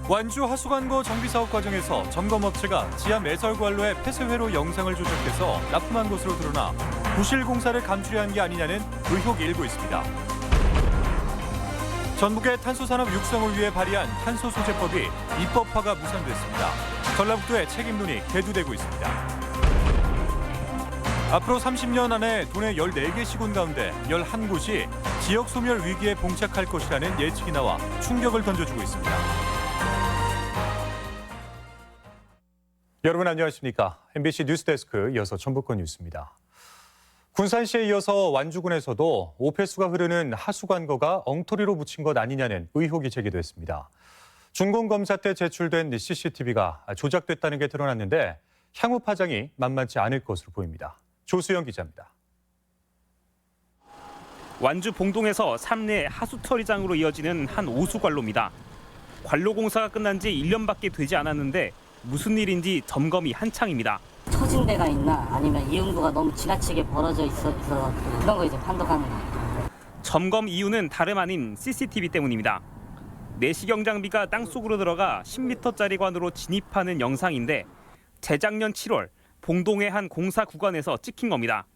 완주 하수관고 정비사업 과정에서 점검업체가 지하 매설관로에 폐쇄회로 영상을 조작해서 납품한 것으로 드러나 부실 공사를 감추려 한 게 아니냐는 의혹이 일고 있습니다. 전북의 탄소산업 육성을 위해 발의한 탄소소재법이 입법화가 무산됐습니다. 전라북도의 책임론이 계두되고 있습니다. 앞으로 30년 안에 도내 14개 시군 가운데 11곳이 지역 소멸 위기에 봉착할 것이라는 예측이 나와 충격을 던져주고 있습니다. 여러분 안녕하십니까? MBC 뉴스데스크 이어서 전북권 뉴스입니다. 군산시에 이어서 완주군에서도 오폐수가 흐르는 하수관거가 엉터리로 묻힌 것 아니냐는 의혹이 제기됐습니다. 준공검사 때 제출된 CCTV가 조작됐다는 게 드러났는데 향후 파장이 만만치 않을 것으로 보입니다. 조수영 기자입니다. 완주 봉동에서 삼내 하수 처리장으로 이어지는 한 오수관로입니다. 관로 공사가 끝난 지 1년밖에 되지 않았는데 무슨 일인지 점검이 한창입니다. 처진 데가 있나 아니면 이용도가 너무 지나치게 벌어져 있어서 그런 거 이제 판독하는 거예요. 점검 이유는 다름 아닌 CCTV 때문입니다. 내시경 장비가 땅속으로 들어가 10m짜리 관으로 진입하는 영상인데 재작년 7월 봉동의 한 공사 구간에서 찍힌 겁니다.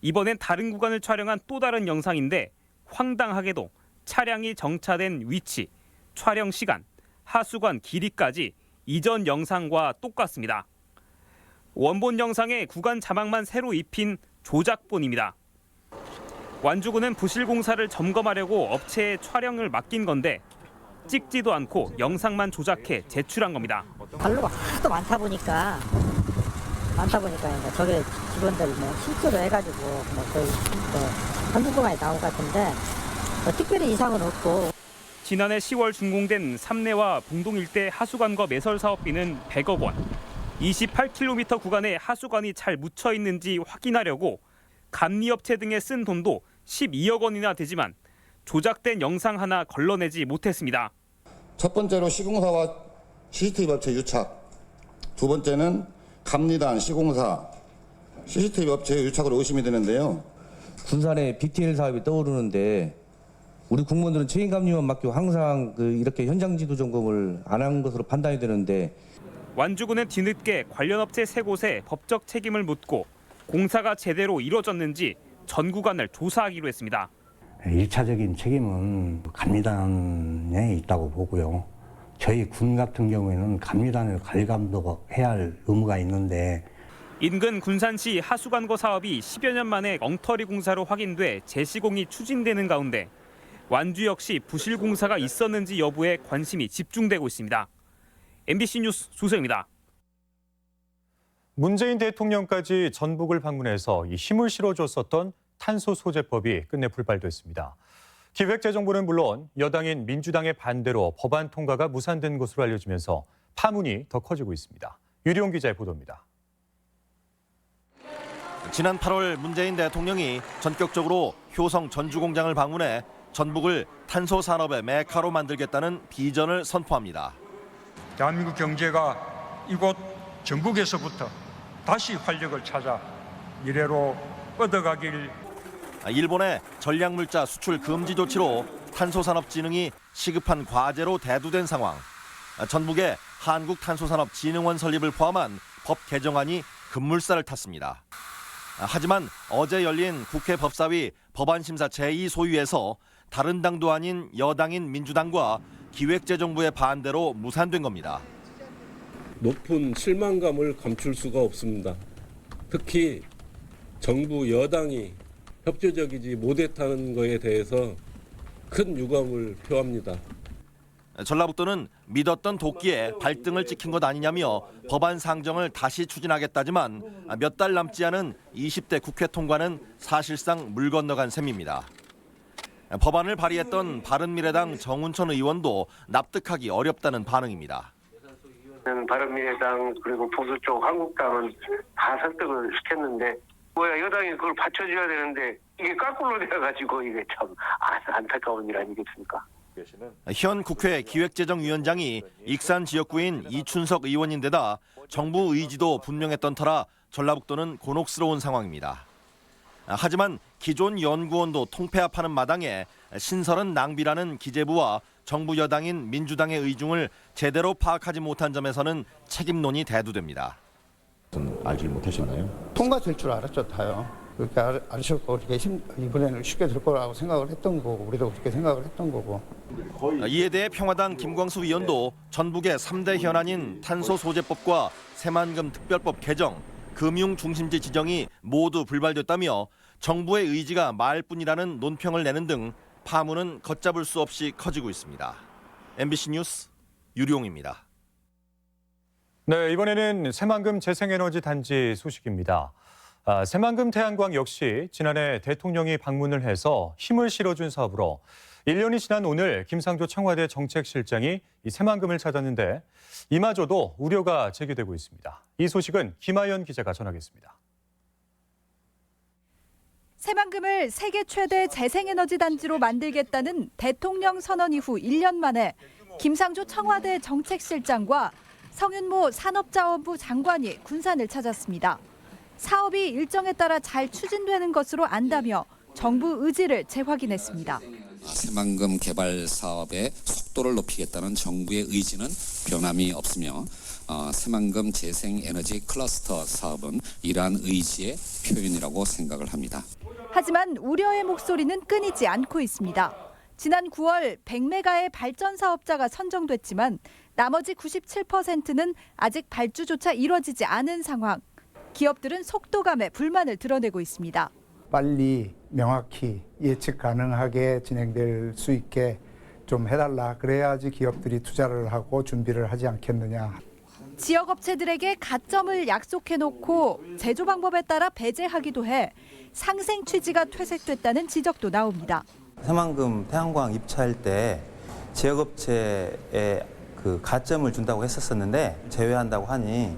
이번엔 다른 구간을 촬영한 또 다른 영상인데 황당하게도 차량이 정차된 위치, 촬영 시간, 하수관 길이까지 이전 영상과 똑같습니다. 원본 영상에 구간 자막만 새로 입힌 조작본입니다. 완주군은 부실 공사를 점검하려고 업체에 촬영을 맡긴 건데 찍지도 않고 영상만 조작해 제출한 겁니다. 관로가 하도 많다 보니까 이제 저게 직원들 뭐 실수로 해가지고 뭐 거의 한두 번만에 나온 것 같은데 뭐 특별히 이상은 없고. 지난해 10월 준공된 삼내와 봉동 일대 하수관거 매설 사업비는 100억 원. 28km 구간에 하수관이 잘 묻혀 있는지 확인하려고 감리업체 등에 쓴 돈도 12억 원이나 되지만 조작된 영상 하나 걸러내지 못했습니다. 첫 번째로 시공사와 CCTV 업체 유착, 두 번째는 감리단, 시공사, CCTV 업체의 유착으로 의심이 되는데요. 군산의 BTL 사업이 떠오르는데 우리 공무원들은 책임감리만 맡기고 항상 이렇게 현장 지도 점검을 안 한 것으로 판단이 되는데 완주군은 뒤늦게 관련 업체 3곳에 법적 책임을 묻고 공사가 제대로 이루어졌는지 전 구간을 조사하기로 했습니다. 1차적인 책임은 감리단에 있다고 보고요. 저희 군 같은 경우에는 감리단을 관리감독해야 할 의무가 있는데 인근 군산시 하수관거 사업이 10여 년 만에 엉터리 공사로 확인돼 재시공이 추진되는 가운데 완주 역시 부실 공사가 있었는지 여부에 관심이 집중되고 있습니다. MBC 뉴스 조세입니다. 문재인 대통령까지 전북을 방문해서 힘을 실어줬었던 탄소소재법이 끝내 불발됐습니다. 기획재정부는 물론 여당인 민주당의 반대로 법안 통과가 무산된 것으로 알려지면서 파문이 더 커지고 있습니다. 유리용 기자의 보도입니다. 지난 8월 문재인 대통령이 전격적으로 효성 전주공장을 방문해 전북을 탄소 산업의 메카로 만들겠다는 비전을 선포합니다. 대한민국 경제가 이곳 전북에서부터 다시 활력을 찾아 미래로 뻗어가길. 일본의 전략물자 수출 금지 조치로 탄소산업진흥이 시급한 과제로 대두된 상황. 전북의 한국탄소산업진흥원 설립을 포함한 법 개정안이 급물살을 탔습니다. 하지만 어제 열린 국회 법사위 법안심사 제2소위에서 다른 당도 아닌 여당인 민주당과 기획재정부의 반대로 무산된 겁니다. 높은 실망감을 감출 수가 없습니다. 특히 정부 여당이 협조적이지 못했다는 것에 대해서 큰 유감을 표합니다. 전라북도는 믿었던 도끼에 발등을 찍힌 것 아니냐며 법안 상정을 다시 추진하겠다지만 몇 달 남지 않은 20대 국회 통과는 사실상 물 건너간 셈입니다. 법안을 발의했던 바른미래당 정운천 의원도 납득하기 어렵다는 반응입니다. 바른미래당 그리고 보수 쪽 한국당은 다 설득을 시켰는데 여당이 그걸 받쳐줘야 되는데 이게 거꾸로 돼가지고 이게 참 안타까운 일 아니겠습니까? 현 국회 기획재정위원장이 익산 지역구인 이춘석 의원인데다 정부 의지도 분명했던 터라 전라북도는 곤혹스러운 상황입니다. 하지만 기존 연구원도 통폐합하는 마당에 신설은 낭비라는 기재부와 정부 여당인 민주당의 의중을 제대로 파악하지 못한 점에서는 책임론이 대두됩니다. 알지 못하셨나요? 통과될 줄 알았죠, 다요. 그렇게 알으셨고 이번에는 쉽게 될 거라고 생각을 했던 거고 우리도 그렇게 생각을 했던 거고. 이에 대해 평화당 김광수 위원도 전북의 3대 현안인 탄소소재법과 새만금 특별법 개정, 금융중심지 지정이 모두 불발됐다며 정부의 의지가 말뿐이라는 논평을 내는 등 파문은 걷잡을 수 없이 커지고 있습니다. MBC 뉴스 유룡입니다. 네, 이번에는 새만금 재생에너지 단지 소식입니다. 새만금 태양광 역시 지난해 대통령이 방문을 해서 힘을 실어준 사업으로 1년이 지난 오늘 김상조 청와대 정책실장이 이 새만금을 찾았는데 이마저도 우려가 제기되고 있습니다. 이 소식은 김하연 기자가 전하겠습니다. 새만금을 세계 최대 재생에너지 단지로 만들겠다는 대통령 선언 이후 1년 만에 김상조 청와대 정책실장과 성윤모 산업자원부 장관이 군산을 찾았습니다. 사업이 일정에 따라 잘 추진되는 것으로 안다며 정부 의지를 재확인했습니다. 새만금 개발 사업의 속도를 높이겠다는 정부의 의지는 변함이 없으며 새만금 재생에너지 클러스터 사업은 이러한 의지의 표현이라고 생각을 합니다. 하지만 우려의 목소리는 끊이지 않고 있습니다. 지난 9월 100메가의 발전 사업자가 선정됐지만 나머지 97%는 아직 발주조차 이뤄지지 않은 상황. 기업들은 속도감에 불만을 드러내고 있습니다. 빨리 명확히 예측 가능하게 진행될 수 있게 좀 해달라. 그래야지 기업들이 투자를 하고 준비를 하지 않겠느냐. 지역 업체들에게 가점을 약속해놓고 제조 방법에 따라 배제하기도 해 상생 취지가 퇴색됐다는 지적도 나옵니다. 새만금 태양광 입찰 때 지역 업체에 그 가점을 준다고 했었는데 제외한다고 하니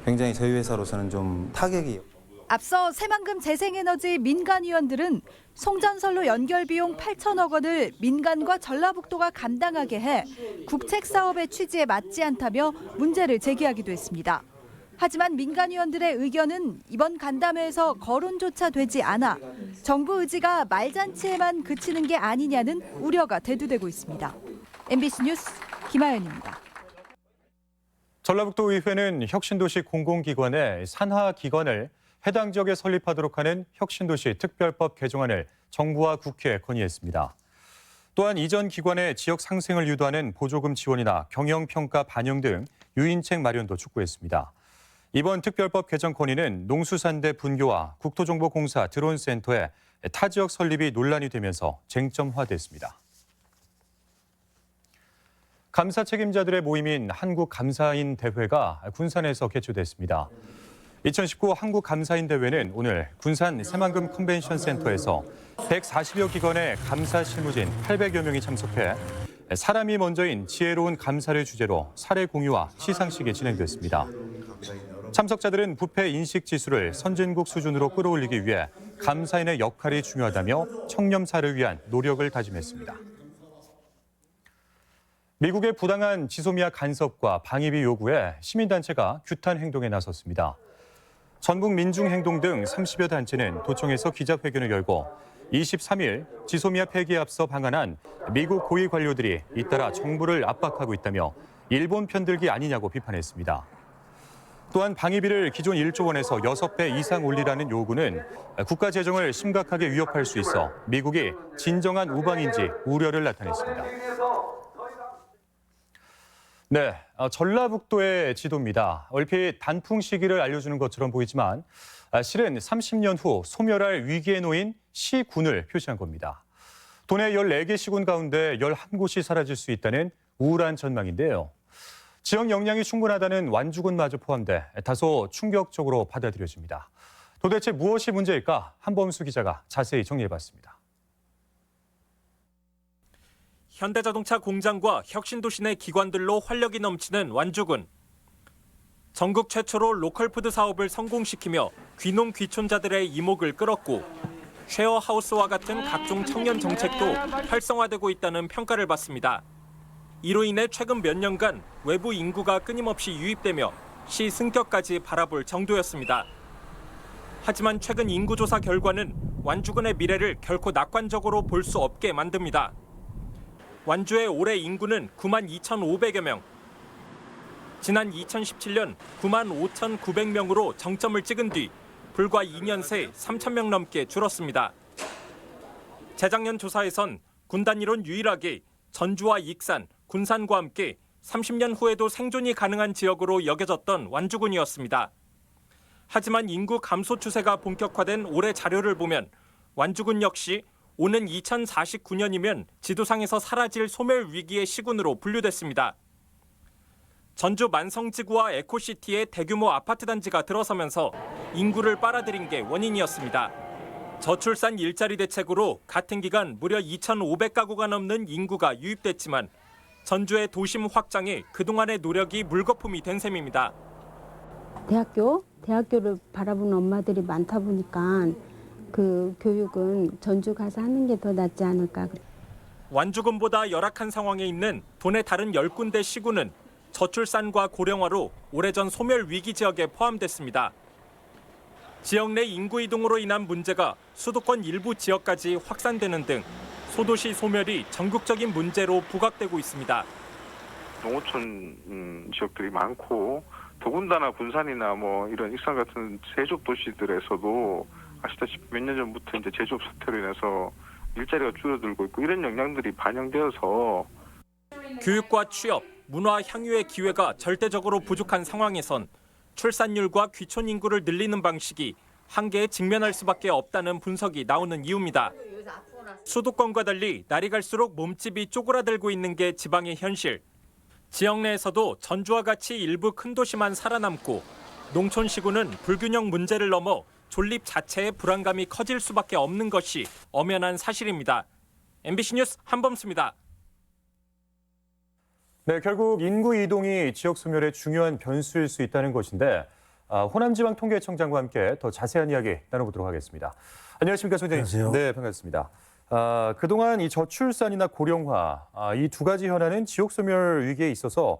굉장히 저희 회사로서는 좀 타격이. 앞서 새만금 재생에너지 민간위원들은 송전선로 연결 비용 8천억 원을 민간과 전라북도가 감당하게 해 국책사업의 취지에 맞지 않다며 문제를 제기하기도 했습니다. 하지만 민간위원들의 의견은 이번 간담회에서 거론조차 되지 않아 정부 의지가 말잔치에만 그치는 게 아니냐는 우려가 대두되고 있습니다. MBC 뉴스 김하연입니다. 전라북도 의회는 혁신도시 공공기관의 산하기관을 해당 지역에 설립하도록 하는 혁신도시 특별법 개정안을 정부와 국회에 건의했습니다. 또한 이전 기관의 지역 상생을 유도하는 보조금 지원이나 경영평가 반영 등 유인책 마련도 촉구했습니다. 이번 특별법 개정 건의는 농수산대 분교와 국토정보공사 드론센터의 타 지역 설립이 논란이 되면서 쟁점화됐습니다. 감사 책임자들의 모임인 한국감사인 대회가 군산에서 개최됐습니다. 2019 한국감사인 대회는 오늘 군산 새만금 컨벤션 센터에서 140여 기관의 감사 실무진 800여 명이 참석해 사람이 먼저인 지혜로운 감사를 주제로 사례 공유와 시상식이 진행됐습니다. 참석자들은 부패 인식 지수를 선진국 수준으로 끌어올리기 위해 감사인의 역할이 중요하다며 청렴사를 위한 노력을 다짐했습니다. 미국의 부당한 지소미아 간섭과 방위비 요구에 시민단체가 규탄 행동에 나섰습니다. 전북민중행동 등 30여 단체는 도청에서 기자회견을 열고 23일 지소미아 폐기에 앞서 방한한 미국 고위 관료들이 잇따라 정부를 압박하고 있다며 일본 편들기 아니냐고 비판했습니다. 또한 방위비를 기존 1조 원에서 6배 이상 올리라는 요구는 국가 재정을 심각하게 위협할 수 있어 미국이 진정한 우방인지 우려를 나타냈습니다. 네, 전라북도의 지도입니다. 얼핏 단풍 시기를 알려주는 것처럼 보이지만 실은 30년 후 소멸할 위기에 놓인 시군을 표시한 겁니다. 도내 14개 시군 가운데 11곳이 사라질 수 있다는 우울한 전망인데요. 지역 역량이 충분하다는 완주군마저 포함돼 다소 충격적으로 받아들여집니다. 도대체 무엇이 문제일까? 한범수 기자가 자세히 정리해봤습니다. 현대자동차 공장과 혁신도시 내 기관들로 활력이 넘치는 완주군. 전국 최초로 로컬푸드 사업을 성공시키며 귀농 귀촌자들의 이목을 끌었고 쉐어하우스와 같은 각종 청년 정책도 활성화되고 있다는 평가를 받습니다. 이로 인해 최근 몇 년간 외부 인구가 끊임없이 유입되며 시 승격까지 바라볼 정도였습니다. 하지만 최근 인구조사 결과는 완주군의 미래를 결코 낙관적으로 볼 수 없게 만듭니다. 완주의 올해 인구는 9만 2,500여 명. 지난 2017년 9만 5,900명으로 정점을 찍은 뒤 불과 2년 새 3,000명 넘게 줄었습니다. 재작년 조사에선 군 단위론 유일하게 전주와 익산, 군산과 함께 30년 후에도 생존이 가능한 지역으로 여겨졌던 완주군이었습니다. 하지만 인구 감소 추세가 본격화된 올해 자료를 보면 완주군 역시 오는 2049년이면 지도상에서 사라질 소멸 위기의 시군으로 분류됐습니다. 전주 만성지구와 에코시티의 대규모 아파트 단지가 들어서면서 인구를 빨아들인 게 원인이었습니다. 저출산 일자리 대책으로 같은 기간 무려 2,500가구가 넘는 인구가 유입됐지만 전주의 도심 확장에 그동안의 노력이 물거품이 된 셈입니다. 대학교를 바라보는 엄마들이 많다 보니까 그 교육은 전주 가서 하는 게 더 낫지 않을까. 완주군보다 열악한 상황에 있는 도내 다른 10군데 시군은 저출산과 고령화로 오래전 소멸 위기 지역에 포함됐습니다. 지역 내 인구 이동으로 인한 문제가 수도권 일부 지역까지 확산되는 등 소도시 소멸이 전국적인 문제로 부각되고 있습니다. 농어촌 지역들이 많고 더군다나 군산이나 뭐 이런 익산 같은 세종 도시들에서도 아시다시피 몇 년 전부터 이제 제조업 사태로 인해서 일자리가 줄어들고 있고 이런 영향들이 반영되어서 교육과 취업, 문화 향유의 기회가 절대적으로 부족한 상황에선 출산율과 귀촌 인구를 늘리는 방식이 한계에 직면할 수밖에 없다는 분석이 나오는 이유입니다. 수도권과 달리 날이 갈수록 몸집이 쪼그라들고 있는 게 지방의 현실. 지역 내에서도 전주와 같이 일부 큰 도시만 살아남고 농촌 시군은 불균형 문제를 넘어 존립 자체의 불안감이 커질 수밖에 없는 것이 엄연한 사실입니다. MBC 뉴스 한범수입니다. 네, 결국 인구 이동이 지역 소멸의 중요한 변수일 수 있다는 것인데 호남지방통계청장과 함께 더 자세한 이야기 나눠보도록 하겠습니다. 안녕하십니까, 총장님. 안녕하세요. 네, 반갑습니다. 그동안 이 저출산이나 고령화 이 두 가지 현안은 지역 소멸 위기에 있어서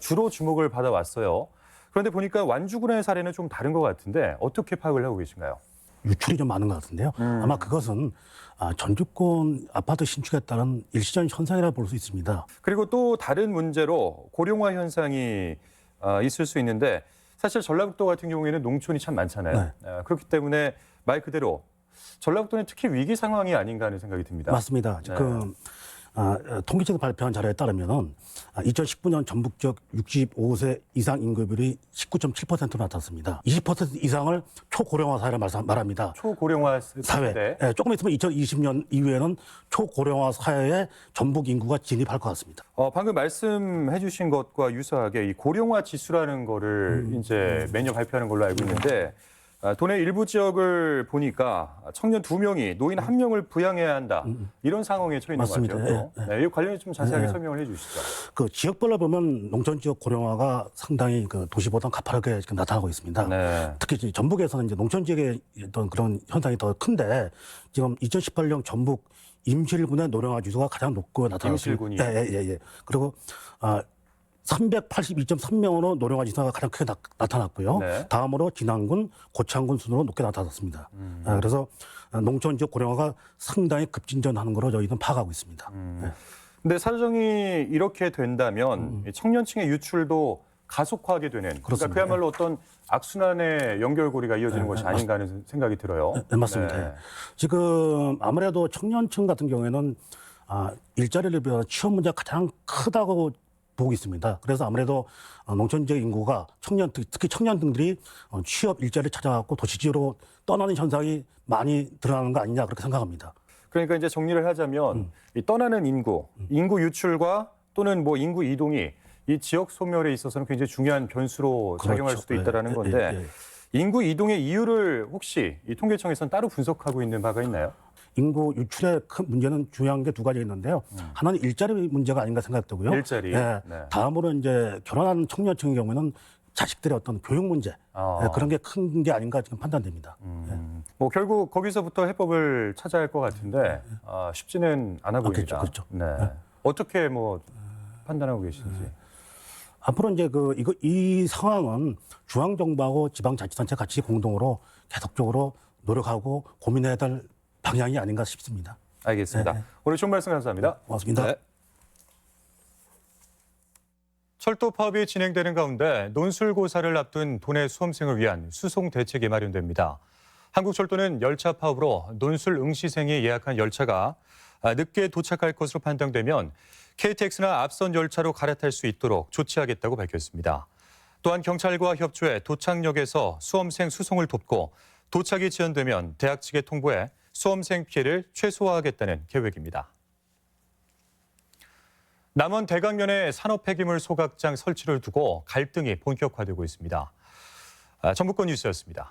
주로 주목을 받아왔어요. 그런데 보니까 완주군의 사례는 좀 다른 것 같은데 어떻게 파악을 하고 계신가요? 유출이 좀 많은 것 같은데요. 아마 그것은 전주권 아파트 신축에 따른 일시적인 현상이라 볼 수 있습니다. 그리고 또 다른 문제로 고령화 현상이 있을 수 있는데 사실 전라북도 같은 경우에는 농촌이 참 많잖아요. 네. 그렇기 때문에 말 그대로 전라북도는 특히 위기 상황이 아닌가 하는 생각이 듭니다. 맞습니다. 지금 통계청에서 발표한 자료에 따르면 2019년 전북 지역 65세 이상 인구율이 19.7%로 나타났습니다. 20% 이상을 초고령화 사회를 말합니다. 초고령화 사회. 네, 조금 있으면 2020년 이후에는 초고령화 사회에 전북 인구가 진입할 것 같습니다. 방금 말씀해 주신 것과 유사하게 이 고령화 지수라는 거를 이제 매년 발표하는 걸로 알고 있는데 도내 일부 지역을 보니까 청년 2명이 노인 1명을 부양해야 한다. 이런 상황에 처해 있는 맞습니다. 것 같아요. 예. 이 관련해 좀 자세하게 설명을 해 주시죠. 그 지역별로 보면 농촌 지역 고령화가 상당히 그 도시보다 가파르게 지금 나타나고 있습니다. 네. 특히 이제 전북에서는 이제 농촌 지역의 어떤 그런 현상이 더 큰데 지금 2018년 전북 임실군의 노령화 지수가 가장 높고 나타났습니다. 임실군이요? 예. 그리고 382.3명으로 노령화 지수가 가장 크게 나타났고요. 네. 다음으로 진안군, 고창군 순으로 높게 나타났습니다. 그래서 농촌 지역 고령화가 상당히 급진전하는 것으로 저희는 파악하고 있습니다. 근데 사정이 이렇게 된다면 청년층의 유출도 가속화하게 되는 그러니까 그렇습니다. 그야말로 어떤 악순환의 연결고리가 이어지는 것이 아닌가 하는 생각이 들어요. 네, 맞습니다. 네. 지금 아무래도 청년층 같은 경우에는 일자리를 비롯한 취업 문제가 가장 크다고 보고 있습니다. 그래서 아무래도 농촌 지역 인구가 특히 청년들이 취업 일자리를 찾아갖고 도시지로 떠나는 현상이 많이 드러나는 거 아니냐 그렇게 생각합니다. 그러니까 이제 정리를 하자면 이 떠나는 인구 유출과 또는 뭐 인구 이동이 이 지역 소멸에 있어서는 굉장히 중요한 변수로 작용할 그렇죠. 수도 있다라는 건데 인구 이동의 이유를 혹시 이 통계청에서는 따로 분석하고 있는 바가 있나요? 인구 유출의 큰 문제는 중요한 게 두 가지 있는데요. 하나는 일자리 문제가 아닌가 생각되고요. 일자리. 네. 다음으로 이제 결혼한 청년층의 경우에는 자식들의 어떤 교육 문제 그런 게 큰 게 아닌가 지금 판단됩니다. 뭐 결국 거기서부터 해법을 찾아야 할 것 같은데 쉽지는 않아 보입니다. 그렇죠. 네. 어떻게 뭐 판단하고 계신지. 앞으로 이제 이 상황은 중앙정부하고 지방자치단체 같이 공동으로 계속적으로 노력하고 고민해야 될 방향이 아닌가 싶습니다. 알겠습니다. 오늘 좋은 말씀 감사합니다. 고맙습니다. 철도 파업이 진행되는 가운데 논술고사를 앞둔 도내 수험생을 위한 수송 대책이 마련됩니다. 한국철도는 열차 파업으로 논술 응시생이 예약한 열차가 늦게 도착할 것으로 판단되면 KTX나 앞선 열차로 갈아탈 수 있도록 조치하겠다고 밝혔습니다. 또한 경찰과 협조해 도착역에서 수험생 수송을 돕고 도착이 지연되면 대학 측에 통보해 수험생 피해를 최소화하겠다는 계획입니다. 남원 대강면에 산업폐기물 소각장 설치를 두고 갈등이 본격화되고 있습니다. 전북권 뉴스였습니다.